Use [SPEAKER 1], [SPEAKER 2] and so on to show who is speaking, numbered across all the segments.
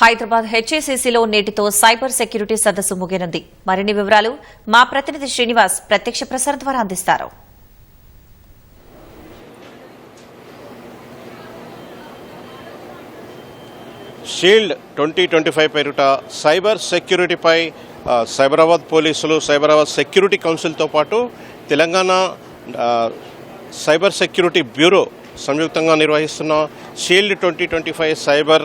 [SPEAKER 1] హైదరాబాద్ హెచ్ఏసీసీలో నేటితో cyber security సదస్సు ముగియనుంది. మరిన్ని వివరాలు మా ప్రతినిధి శ్రీనివాస్ ప్రత్యక్ష ప్రసారం ద్వారా అందిస్తారు.
[SPEAKER 2] షీల్డ్ 2025 పేరిట సైబర్ సెక్యూరిటీపై సైబరాబాద్ పోలీసులు, సైబరాబాద్ సెక్యూరిటీ కౌన్సిల్తో పాటు తెలంగాణ సైబర్ సెక్యూరిటీ బ్యూరో సంయుక్తంగా నిర్వహిస్తున్న షీల్డ్ 2025 సైబర్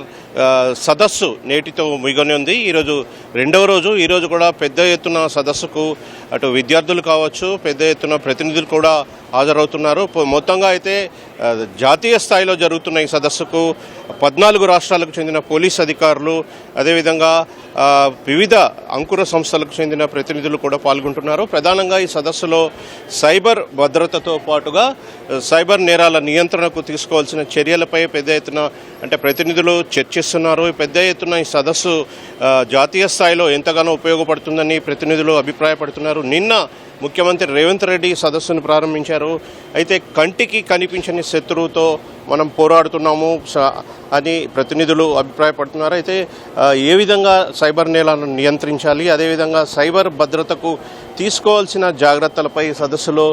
[SPEAKER 2] సదస్సు నేటితో ముగియనుంది. ఈరోజు రెండవ రోజు. ఈరోజు కూడా పెద్ద ఎత్తున సదస్సుకు అటు విద్యార్థులు కావచ్చు, పెద్ద ఎత్తున ప్రతినిధులు కూడా హాజరవుతున్నారు. మొత్తంగా అయితే జాతీయ స్థాయిలో జరుగుతున్న ఈ సదస్సుకు 14 రాష్ట్రాలకు చెందిన పోలీస్ అధికారులు, అదేవిధంగా వివిధ అంకుర సంస్థలకు చెందిన ప్రతినిధులు కూడా పాల్గొంటున్నారు. ప్రధానంగా ఈ సదస్సులో సైబర్ భద్రతతో పాటుగా సైబర్ నేరాల నియంత్రణకు తీసుకోవాల్సిన చర్యలపై పెద్ద ఎత్తున ప్రతినిధులు చర్చిస్తున్నారు. పెద్ద ఎత్తున ఈ సదస్సు జాతీయ స్థాయిలో ఎంతగానో ఉపయోగపడుతుందని ప్రతినిధులు అభిప్రాయపడుతున్నారు. నిన్న ముఖ్యమంత్రి రేవంత్ రెడ్డి సదస్సును ప్రారంభించారు. అయితే కంటికి కనిపించని శత్రువుతో మనం పోరాడుతున్నాము అని ప్రతినిధులు అభిప్రాయపడుతున్నారు. అయితే ఏ విధంగా సైబర్ నేరాలను నియంత్రించాలి, అదేవిధంగా సైబర్ భద్రతకు తీసుకోవాల్సిన జాగ్రత్తలపై సదస్సులో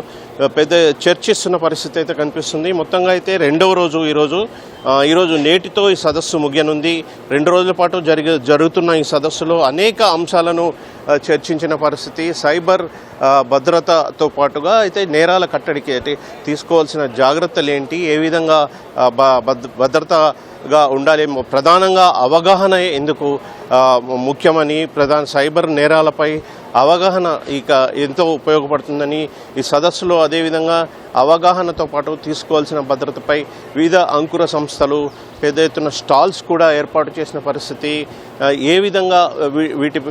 [SPEAKER 2] పెద్ద చర్చిస్తున్న పరిస్థితి అయితే కనిపిస్తుంది. మొత్తంగా అయితే రెండవ రోజు ఈరోజు నేటితో ఈ సదస్సు ముగియనుంది. 2 రోజుల పాటు జరుగుతున్న ఈ సదస్సులో అనేక అంశాలను చర్చించిన పరిస్థితి. సైబర్ భద్రతతో పాటుగా అయితే నేరాల కట్టడికి తీసుకోవాల్సిన జాగ్రత్తలు ఏంటి, ఏ విధంగా భద్రతగా ఉండాలి, ప్రధానంగా అవగాహన ఎందుకు ముఖ్యమని, సైబర్ నేరాలపై అవగాహన ఇక ఎంతో ఉపయోగపడుతుందని ఈ సదస్సులో, అదేవిధంగా అవగాహనతో పాటు తీసుకోవాల్సిన భద్రతపై వివిధ అంకుర సంస్థలు పెద్ద ఎత్తున స్టాల్స్ కూడా ఏర్పాటు చేసిన పరిస్థితి. ఏ విధంగా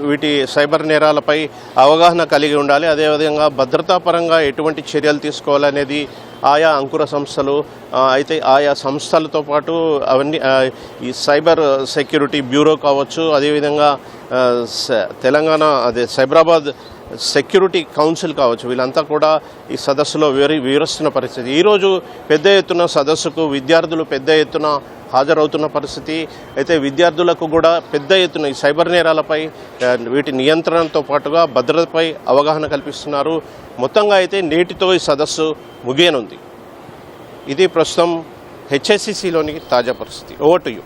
[SPEAKER 2] వీటి సైబర్ నేరాలపై అవగాహన కలిగి ఉండాలి, అదేవిధంగా భద్రతాపరంగా ఎటువంటి చర్యలు తీసుకోవాలనేది ఆయా అంకుర సంస్థలు, అయితే ఆయా సంస్థలతో పాటు అవన్నీ ఈ సైబర్ సెక్యూరిటీ బ్యూరో కావచ్చు, అదేవిధంగా తెలంగాణ సైబరాబాద్ సెక్యూరిటీ కౌన్సిల్ కావచ్చు, వీళ్ళంతా కూడా ఈ సదస్సులో వివరిస్తున్న పరిస్థితి. ఈరోజు పెద్ద ఎత్తున సదస్సుకు విద్యార్థులు పెద్ద ఎత్తున హాజరవుతున్న పరిస్థితి. అయితే విద్యార్థులకు కూడా పెద్ద ఎత్తున ఈ సైబర్ నేరాలపై వీటి నియంత్రణతో పాటుగా భద్రతపై అవగాహన కల్పిస్తున్నారు. మొత్తంగా అయితే నేటితో ఈ సదస్సు ముగియనుంది. ఇది ప్రస్తుతం హెచ్ఏసీసీలోని తాజా పరిస్థితి. Over to you.